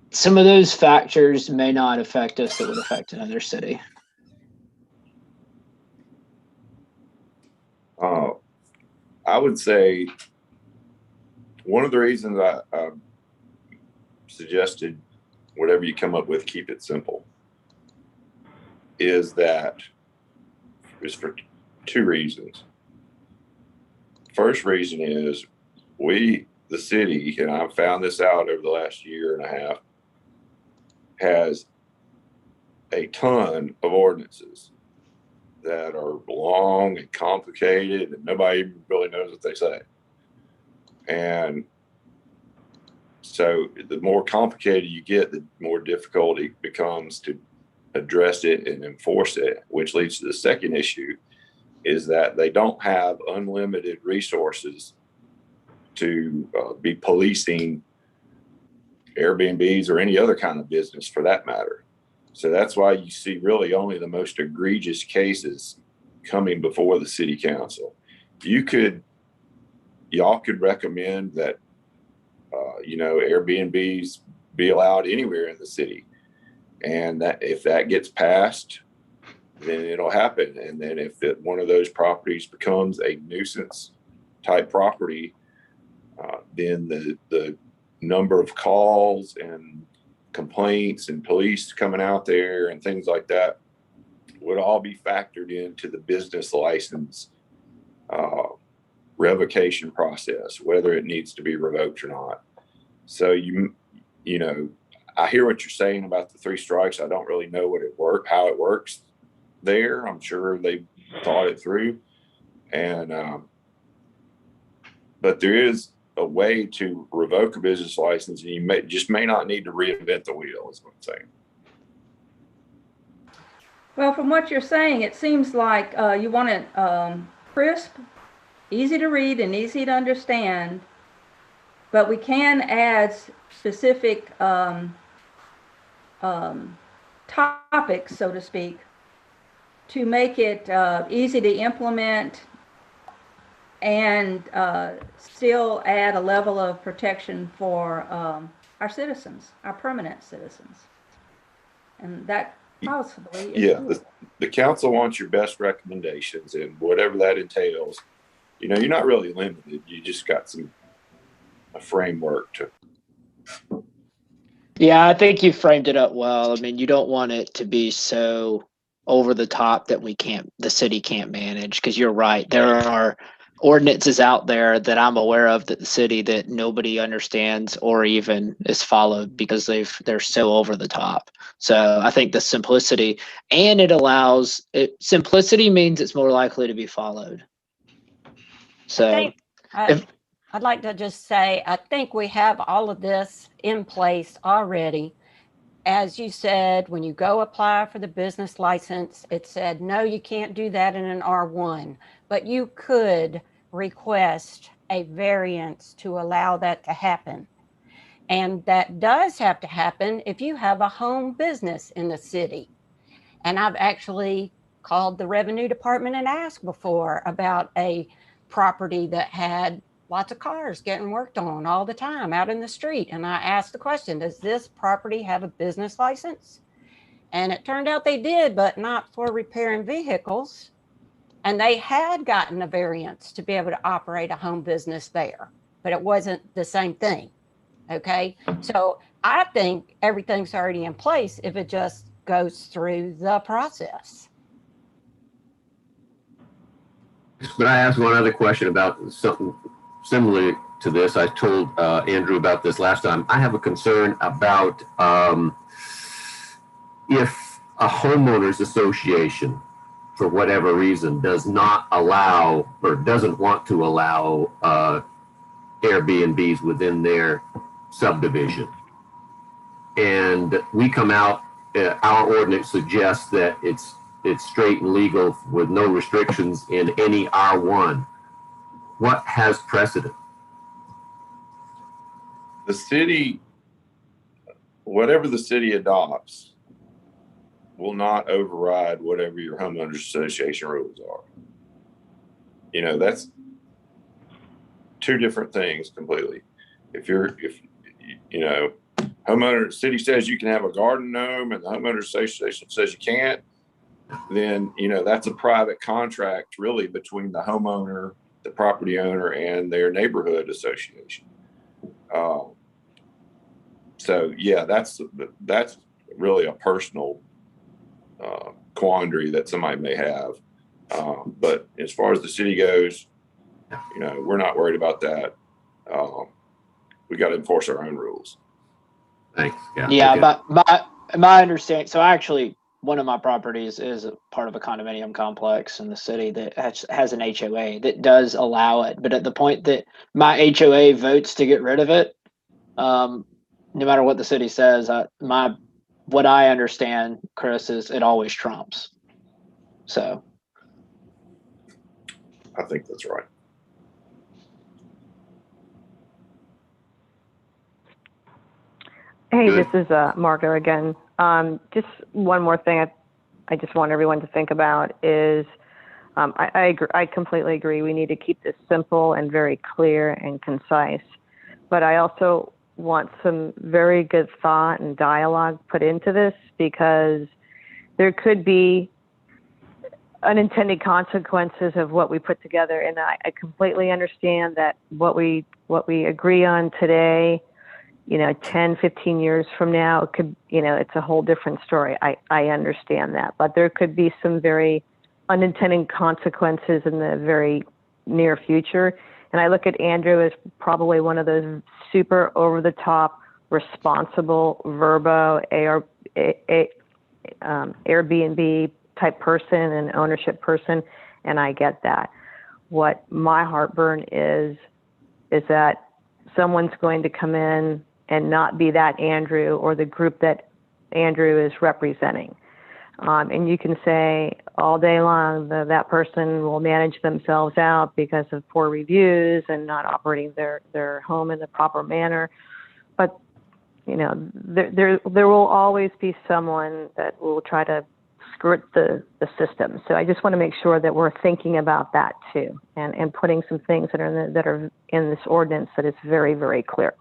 some of those factors may not affect us that would affect another city. I would say one of the reasons I suggested whatever you come up with, keep it simple, is for 2 reasons. First reason is the city, and I've found this out over the last year and a half, has a ton of ordinances that are long and complicated and nobody really knows what they say. And so the more complicated you get, the more difficult it becomes to address it and enforce it, which leads to the second issue, is that they don't have unlimited resources to be policing Airbnbs or any other kind of business for that matter. So that's why you see really only the most egregious cases coming before the city council. Y'all could recommend that, Airbnbs be allowed anywhere in the city. And that if that gets passed, then it'll happen. And then if one of those properties becomes a nuisance type property, then the number of calls and complaints and police coming out there and things like that would all be factored into the business license revocation process, whether it needs to be revoked or not. So I hear what you're saying about the 3 strikes. I don't really know how it works there. I'm sure they thought it through, and but there is a way to revoke a business license, and you may not need to reinvent the wheel, is what I'm saying. Well, from what you're saying, it seems like you want it crisp, easy to read, and easy to understand, but we can add specific topics, so to speak, to make it easy to implement and still add a level of protection for our citizens, our permanent citizens. And that possibly is Yeah, doable. the council wants your best recommendations, and whatever that entails, you know, you're not really limited. You just got a framework to. Yeah, I think you framed it up well. I mean, you don't want it to be so over the top that the city can't manage, because you're right. There are ordinances out there that I'm aware of that the city that nobody understands or even is followed because they're so over the top. So I think the simplicity, and simplicity means it's more likely to be followed. So I'd like to just say, I think we have all of this in place already. As you said, when you go apply for the business license, it said, no, you can't do that in an R1, but you could request a variance to allow that to happen. And that does have to happen if you have a home business in the city. And I've actually called the revenue department and asked before about a property that had lots of cars getting worked on all the time out in the street. And I asked the question, does this property have a business license? And it turned out they did, but not for repairing vehicles. And they had gotten a variance to be able to operate a home business there, but it wasn't the same thing. Okay. So I think everything's already in place if it just goes through the process. But I asked one other question about something similar to this. I told Andrew about this last time. I have a concern about if a homeowners association, for whatever reason, does not allow or doesn't want to allow Airbnbs within their subdivision. And we come out, our ordinance suggests that it's straight and legal with no restrictions in any R1. What has precedent? The city, whatever the city adopts, will not override whatever your homeowners association rules are. You know, that's two different things completely. If you know, city says you can have a garden gnome and the homeowners association says you can't, then, you know, that's a private contract really between the homeowner, the property owner, and their neighborhood association. So yeah, that's really a personal quandary that somebody may have. But as far as the city goes, you know, we're not worried about that. We got to enforce our own rules. Thanks. Yeah, okay. but my understanding, so actually one of my properties is a part of a condominium complex in the city that has an HOA that does allow it. But at the point that my HOA votes to get rid of it, no matter what the city says, what I understand, Chris, is it always trumps. So I think that's right. Hey, Good. this is Margo again. Just one more thing I just want everyone to think about is I completely agree. We need to keep this simple and very clear and concise. But I also want some very good thought and dialogue put into this, because there could be unintended consequences of what we put together. And I completely understand that what we agree on today, you know, 10, 15 years from now, it could, you know, it's a whole different story. I understand that, but there could be some very unintended consequences in the very near future. And I look at Andrew as probably one of those super over the top, responsible Verbo Airbnb type person and ownership person. And I get that. What my heartburn is that someone's going to come in and not be that Andrew or the group that Andrew is representing. And you can say all day long that person will manage themselves out because of poor reviews and not operating their home in the proper manner. But, you know, there will always be someone that will try to skirt the system. So I just want to make sure that we're thinking about that too, and putting some things that are in this ordinance that is very, very clear.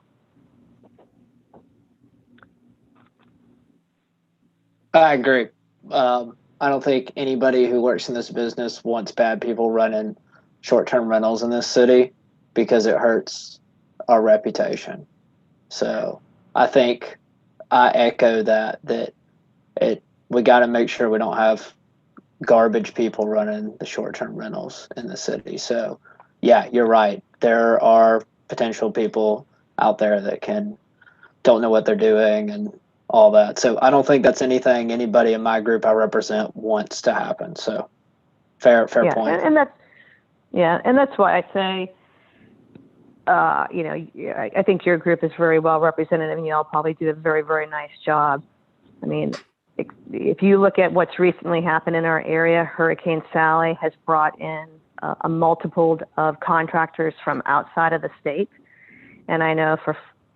I agree. I don't think anybody who works in this business wants bad people running short-term rentals in this city because it hurts our reputation. So I think I echo that we got to make sure we don't have garbage people running the short-term rentals in the city. So yeah, you're right. There are potential people out there that don't know what they're doing and all that. So I don't think that's anything anybody in my group I represent wants to happen. So fair point. And that's why I say, I think your group is very well represented, and you all probably do a very, very nice job. I mean, if you look at what's recently happened in our area, Hurricane Sally has brought in a multiple of contractors from outside of the state. And I know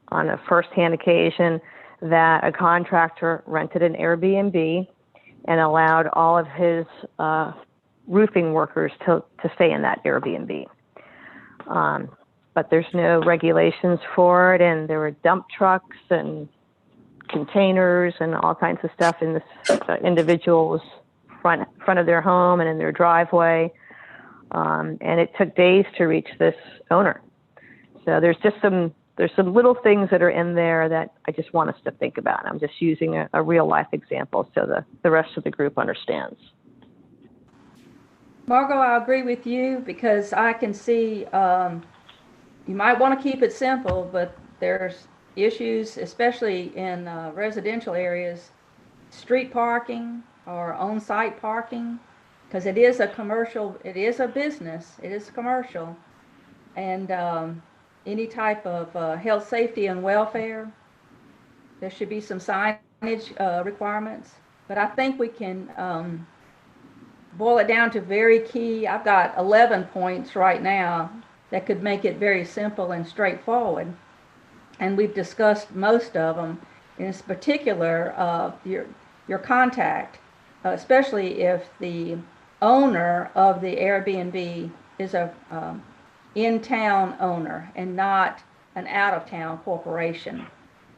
on a firsthand occasion that a contractor rented an Airbnb and allowed all of his roofing workers to stay in that Airbnb. But there's no regulations for it, and there were dump trucks and containers and all kinds of stuff in this individual's front of their home and in their driveway, and it took days to reach this owner. So there's some little things that are in there that I just want us to think about. I'm just using a real life example so the rest of the group understands. Margot, I agree with you because I can see you might want to keep it simple, but there's issues, especially in residential areas, street parking or on-site parking, because it is a commercial, it is a business, it is commercial, and any type of health, safety, and welfare. There should be some signage requirements, but I think we can boil it down to very key. I've got 11 points right now that could make it very simple and straightforward. And we've discussed most of them. In this particular, your contact, especially if the owner of the Airbnb is a in-town owner and not an out-of-town corporation.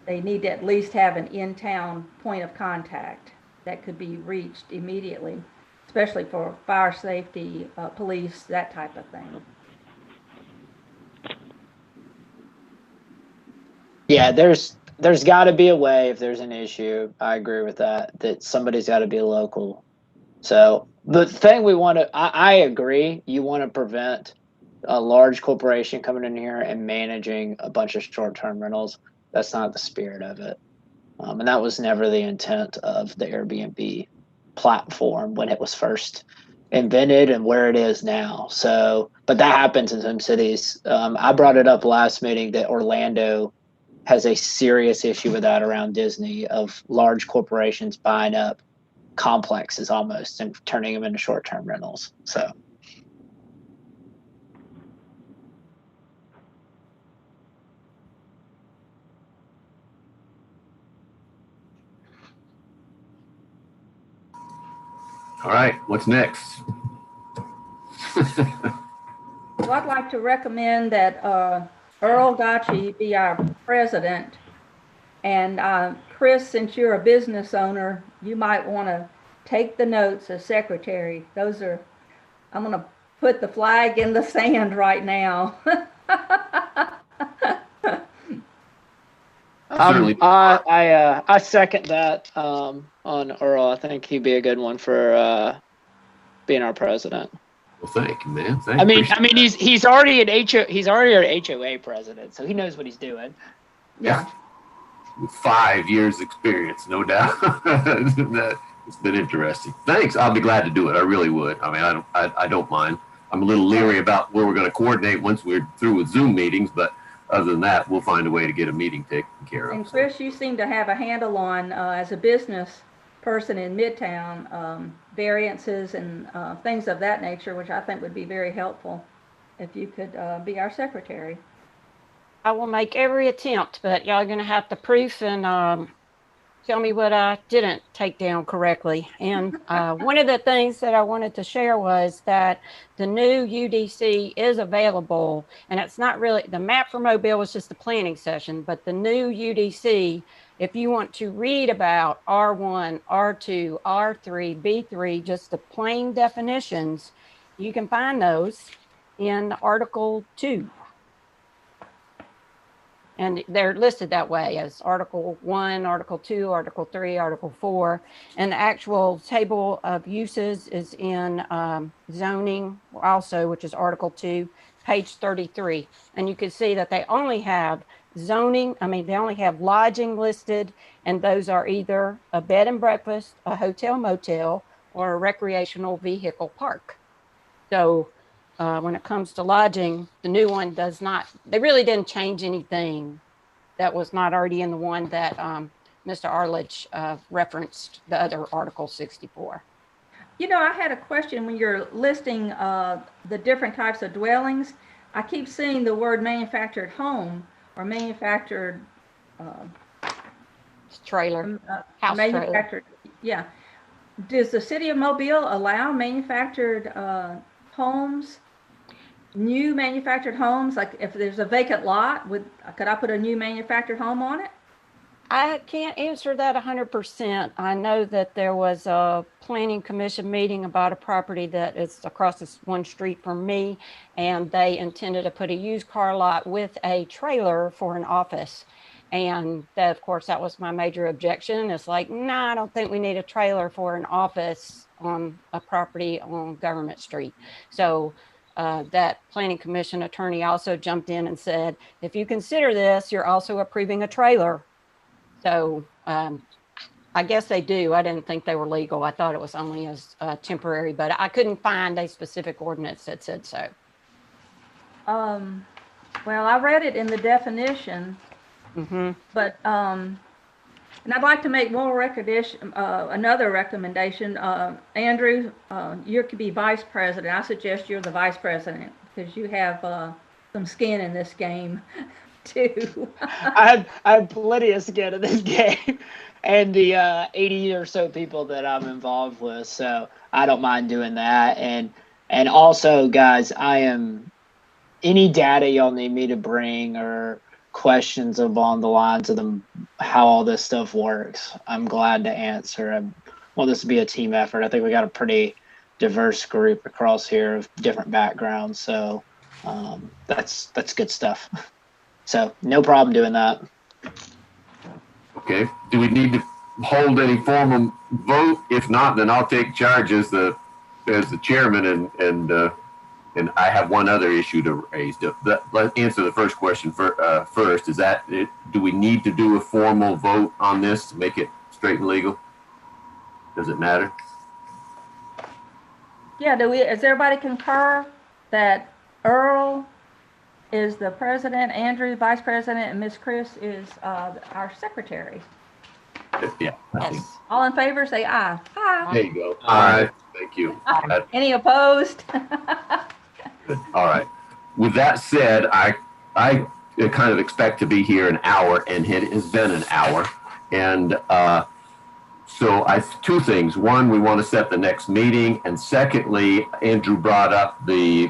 They need to at least have an in-town point of contact that could be reached immediately, especially for fire safety, police, that type of thing. Yeah, there's got to be a way if there's an issue. I agree with that somebody's got to be local. So the thing I agree, you want to prevent a large corporation coming in here and managing a bunch of short-term rentals. That's not the spirit of it. And that was never the intent of the Airbnb platform when it was first invented and where it is now. So, but that happens in some cities. I brought it up last meeting that Orlando has a serious issue with that around Disney, of large corporations buying up complexes almost and turning them into short-term rentals. So. All right, what's next? Well, I'd like to recommend that Earl Gotchi be our president. And Chris, since you're a business owner, you might want to take the notes as secretary. I'm going to put the flag in the sand right now. I second that on Earl. I think he'd be a good one for being our president. Well, thank you, man. I mean, he's already our HOA president, so he knows what he's doing. Yeah. With 5 years experience, no doubt. It's been interesting. Thanks. I'll be glad to do it. I really would. I mean, I don't mind. I'm a little leery about where we're going to coordinate once we're through with Zoom meetings, but other than that, we'll find a way to get a meeting taken care of. And Chris, you seem to have a handle on, as a business person in Midtown, variances and things of that nature, which I think would be very helpful if you could be our secretary. I will make every attempt, but y'all are going to have to proof and tell me what I didn't take down correctly. And one of the things that I wanted to share was that the new UDC is available, and it's not really, the map for Mobile was just the planning session, but the new UDC, if you want to read about R1, R2, R3, B3, just the plain definitions, you can find those in Article 2. And they're listed that way as Article 1, Article 2, Article 3, Article 4. And the actual table of uses is in zoning also, which is Article 2, page 33. And you can see that they only have zoning, they only have lodging listed, and those are either a bed and breakfast, a hotel motel, or a recreational vehicle park. So when it comes to lodging, the new one does not, they really didn't change anything that was not already in the one that Mr. Arledge referenced, the other Article 64. You know, I had a question when you're listing the different types of dwellings. I keep seeing the word manufactured home or manufactured trailer, house manufactured trailer. Yeah. Does the city of Mobile allow manufactured homes, new manufactured homes? Like if there's a vacant lot, could I put a new manufactured home on it? I can't answer that 100%. I know that there was a planning commission meeting about a property that is across this one street from me, and they intended to put a used car lot with a trailer for an office. And that, of course, that was my major objection. It's like, nah, I don't think we need a trailer for an office on a property on Government Street. So that planning commission attorney also jumped in and said, if you consider this, you're also approving a trailer. So I guess they do. I didn't think they were legal. I thought it was only as temporary, but I couldn't find a specific ordinance that said so. Well, I read it in the definition, but and I'd like to make more recognition, another recommendation. Andrew, you could be vice president. I suggest you're the vice president because you have some skin in this game too. I have plenty of skin in this game and the 80 or so people that I'm involved with. So I don't mind doing that. And also, guys, I am any data y'all need me to bring or questions along the lines of how all this stuff works, I'm glad to answer. I want this to be a team effort. I think we got a pretty diverse group across here of different backgrounds. So that's good stuff. So no problem doing that. Okay. Do we need to hold any formal vote? If not, then I'll take charge as the chairman, and I have one other issue to raise. Let's answer the first question first. Is that it? Do we need to do a formal vote on this to make it straight and legal? Does it matter? Yeah. Does everybody concur that Earl is the president, Andrew vice president, and Miss Chris is our secretary? Yeah. Yes. All in favor, say aye. Aye. There you go. All right. Thank you. Any opposed? All right. With that said, I kind of expect to be here an hour, and it has been an hour. And so two things. One, we want to set the next meeting. And secondly, Andrew brought up the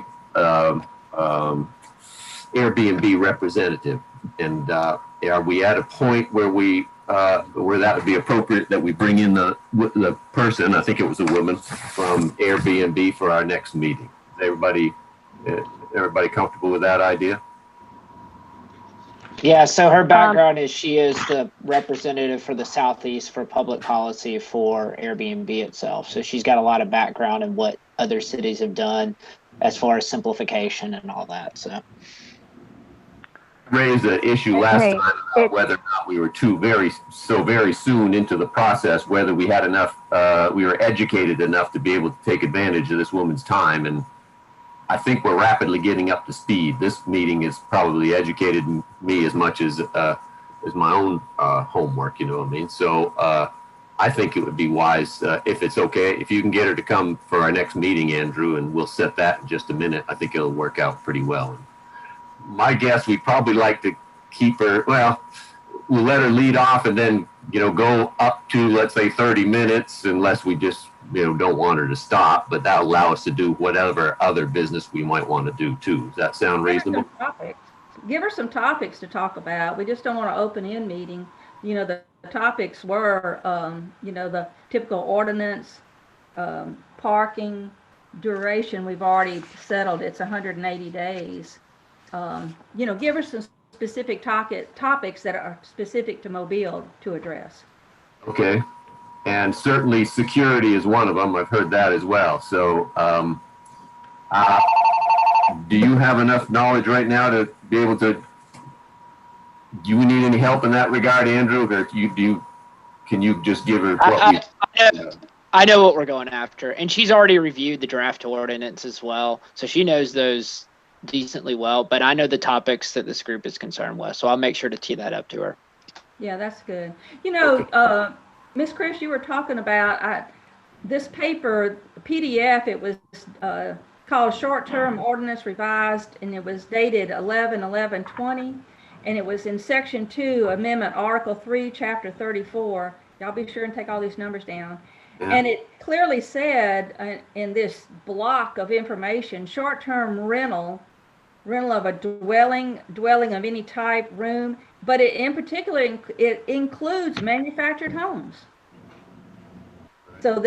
Airbnb representative. And are we at a point where where that would be appropriate that we bring in the person, I think it was a woman, from Airbnb for our next meeting? Is everybody comfortable with that idea? Yeah, so her background is she is the representative for the Southeast for public policy for Airbnb itself. So she's got a lot of background in what other cities have done as far as simplification and all that. So raised an issue last time about whether or not we were very soon into the process, whether we had enough, we were educated enough to be able to take advantage of this woman's time. And I think we're rapidly getting up to speed. This meeting has probably educated me as much as my own homework, you know what I mean? So I think it would be wise, if it's okay, if you can get her to come for our next meeting, Andrew, and we'll set that in just a minute. I think it'll work out pretty well. My guess, we'd probably like to keep her, well, we'll let her lead off and then go up to, let's say, 30 minutes, unless we just, don't want her to stop, but that'll allow us to do whatever other business we might want to do too. Does that sound reasonable? Give her some topics to talk about. We just don't want an open-end meeting. The topics were, the typical ordinance, parking, duration. We've already settled it's 180 days. Give her some specific topics that are specific to Mobile to address. Okay. And certainly security is one of them. I've heard that as well. So, do you have enough knowledge right now to be able to, do you need any help in that regard, Andrew? Or can you just give her what I know what we're going after. And she's already reviewed the draft ordinance as well. So she knows those decently well, but I know the topics that this group is concerned with. So I'll make sure to tee that up to her. Yeah, that's good. Ms. Chris, you were talking about this paper, PDF, it was called Short-Term Ordinance Revised, and it was dated 11/11/20, and it was in Section 2, Amendment Article 3, Chapter 34. Y'all be sure and take all these numbers down. Yeah. And it clearly said in this block of information, short-term rental of a dwelling of any type, room, but in particular, it includes manufactured homes. So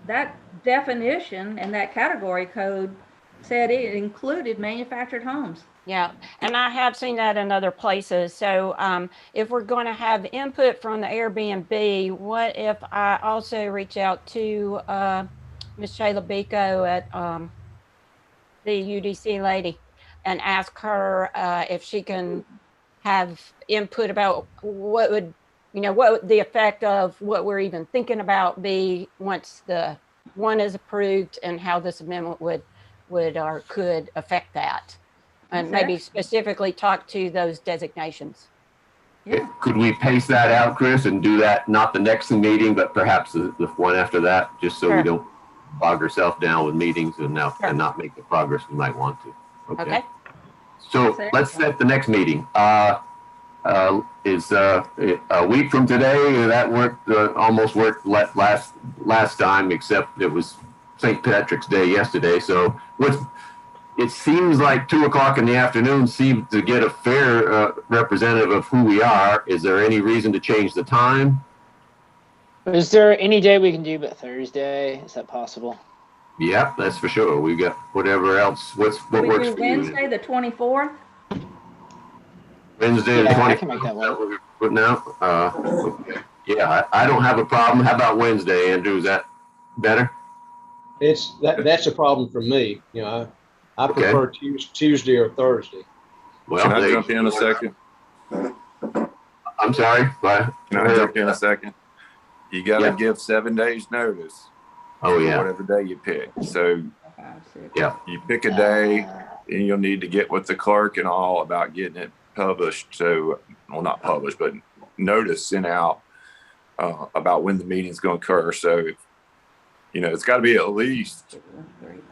that definition and that category code said it included manufactured homes. Yeah, and I have seen that in other places. So if we're going to have input from the Airbnb, what if I also reach out to Ms. Shayla Biko at the UDC lady and ask her if she can have input about what would the effect of what we're even thinking about be once the one is approved, and how this amendment would or could affect that, and maybe specifically talk to those designations. Yeah. Could we pace that out, Chris, and do that not the next meeting, but perhaps the one after that, just so we don't bog ourselves down with meetings and not make the progress we might want to. Okay. So let's set the next meeting. Is a week from today. That worked, almost worked last time, except it was St. Patrick's Day yesterday. So it seems like 2 o'clock in the afternoon seems to get a fair representative of who we are. Is there any reason to change the time? Is there any day we can do but Thursday? Is that possible? Yeah, that's for sure. We got whatever else. What works for you? Wednesday the 24th? Wednesday the 24th. I can make that work. Putting out. Okay. Yeah, I don't have a problem. How about Wednesday, Andrew? Is that better? That's a problem for me. I prefer Tuesday or Thursday. Well, can I jump in a second? I'm sorry. Can I jump in a second? You got to give 7 days notice. Oh yeah. Whatever day you pick. So you pick a day, and you'll need to get with the clerk and all about getting it published. So, well, not published, but notice sent out about when the meeting's going to occur. So, it's got to be at least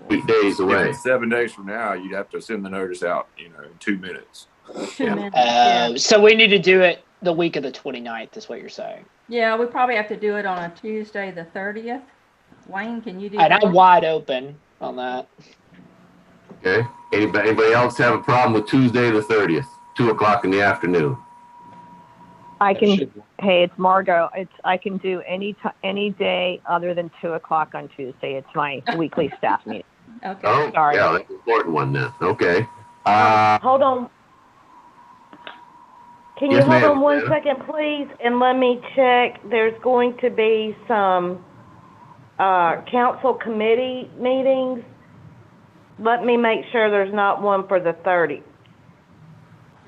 8 days away. 7 days from now, you'd have to send the notice out, in 2 minutes. 2 minutes. So we need to do it the week of the 29th, is what you're saying. Yeah, we probably have to do it on a Tuesday the 30th. Wayne, can you do that? And I'm wide open on that. Okay. Anybody else have a problem with Tuesday the 30th, 2 o'clock in the afternoon? I can. Hey, it's Margot. I can do any day other than 2 o'clock on Tuesday. It's my weekly staff meeting. Okay. Oh, sorry. Yeah, that's an important one then. Okay. Hold on. Can you hold on 1 second, please, and let me check? There's going to be some council committee meetings. Let me make sure there's not one for the 30th.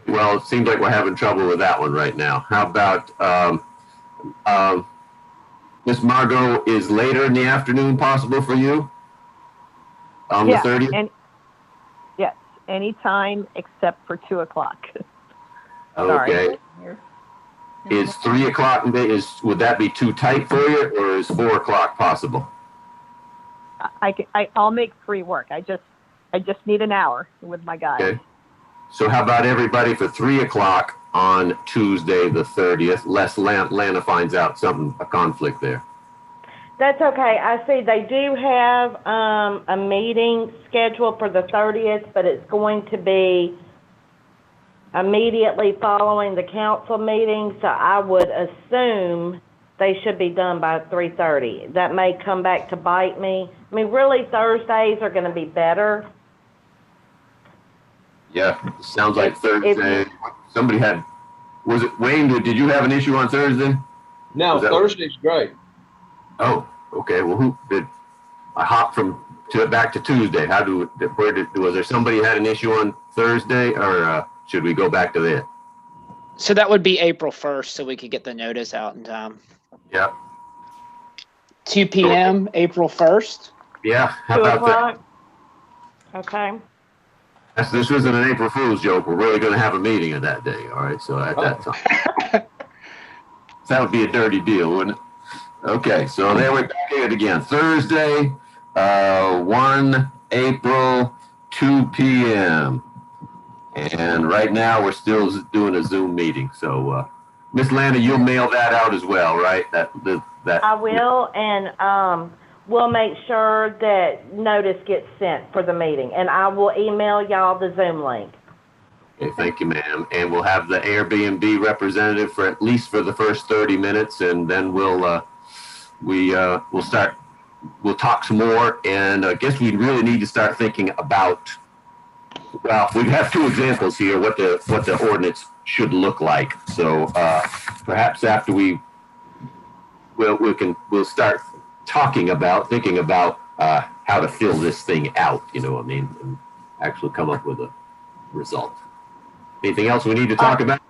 Well, it seems like we're having trouble with that one right now. How about Miss Margot, is later in the afternoon possible for you on the 30th? Yes, anytime except for 2 o'clock. Okay. Is 3 o'clock, would that be too tight for you, or is 4 o'clock possible? I'll make 3 work. I just need an hour with my guys. Okay. So how about everybody for 3 o'clock on Tuesday, the 30th, lest Lana finds out a conflict there. That's okay. I see they do have a meeting scheduled for the 30th, but it's going to be immediately following the council meeting, so I would assume they should be done by 3:30. That may come back to bite me. I mean, really, Thursdays are going to be better. Yeah, sounds like Thursday. Somebody was it Wayne? Did you have an issue on Thursday? No, Thursday's great. Oh, okay. Well, who did I hop back to Tuesday? Was there somebody who had an issue on Thursday, or should we go back to that? So that would be April 1st, so we could get the notice out in time. Yeah. 2 p.m. April 1st. Yeah. How 2 about o'clock? Okay. This isn't an April Fool's joke. We're really going to have a meeting on that day. All right. So at that time, that would be a dirty deal, wouldn't it? Okay. So there we're back at it again. Thursday, 1 April, 2 p.m. And right now we're still doing a Zoom meeting. So, Miss Lana, you'll mail that out as well, right? That I will, and we'll make sure that notice gets sent for the meeting, and I will email y'all the Zoom link. Okay, thank you, ma'am. And we'll have the Airbnb representative for at least for the first 30 minutes, and then we'll talk some more. And I guess we really need to start thinking about. Well, we have two examples here what the ordinance should look like. So perhaps after we'll start thinking about how to fill this thing out. You know what I mean? And actually come up with a result. Anything else we need to talk about?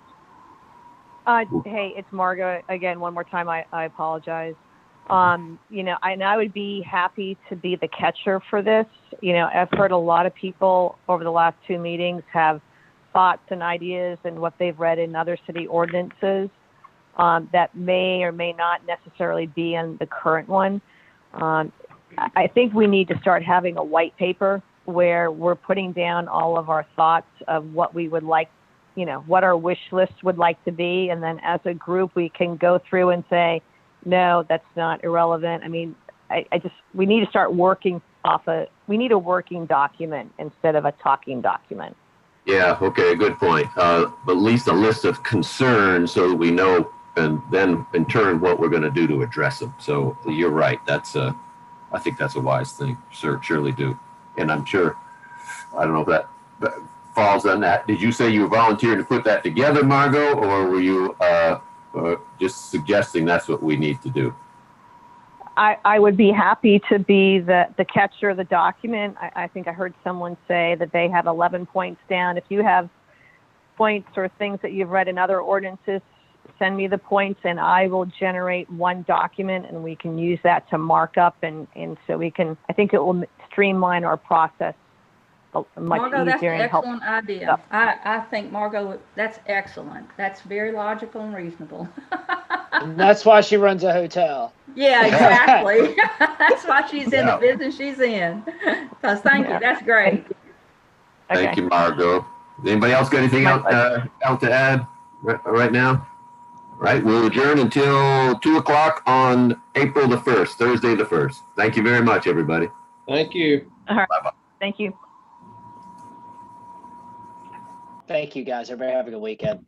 Hey, it's Margo again. One more time, I apologize. I would be happy to be the catcher for this. I've heard a lot of people over the last 2 meetings have thoughts and ideas and what they've read in other city ordinances that may or may not necessarily be in the current one. I think we need to start having a white paper where we're putting down all of our thoughts of what we would like, what our wish list would like to be. And then as a group, we can go through and say, no, that's not irrelevant. I mean, we need to start working we need a working document instead of a talking document. Yeah, okay, good point. At least a list of concerns so that we know, and then in turn what we're going to do to address them. So you're right. I think that's a wise thing. Surely do. And I'm sure, I don't know if that falls on that. Did you say you were volunteering to put that together, Margo, or were you just suggesting that's what we need to do? I would be happy to be the catcher of the document. I think I heard someone say that they have 11 points down. If you have points or things that you've read in other ordinances, send me the points and I will generate one document and we can use that to mark up and so we can, I think it will streamline our process much Margo, that's easier an and help. excellent idea. I think, Margo, that's excellent. That's very logical and reasonable. And that's why she runs a hotel. Yeah, exactly. That's why she's in the business she's in. So thank you. That's great. Thank you, Margo. Anybody else got anything out to add right now? Right, we'll adjourn until 2 o'clock on April the 1st, Thursday the 1st. Thank you very much, everybody. Thank you. All right. Bye-bye. Thank you. Thank you, guys. Everybody have a good weekend.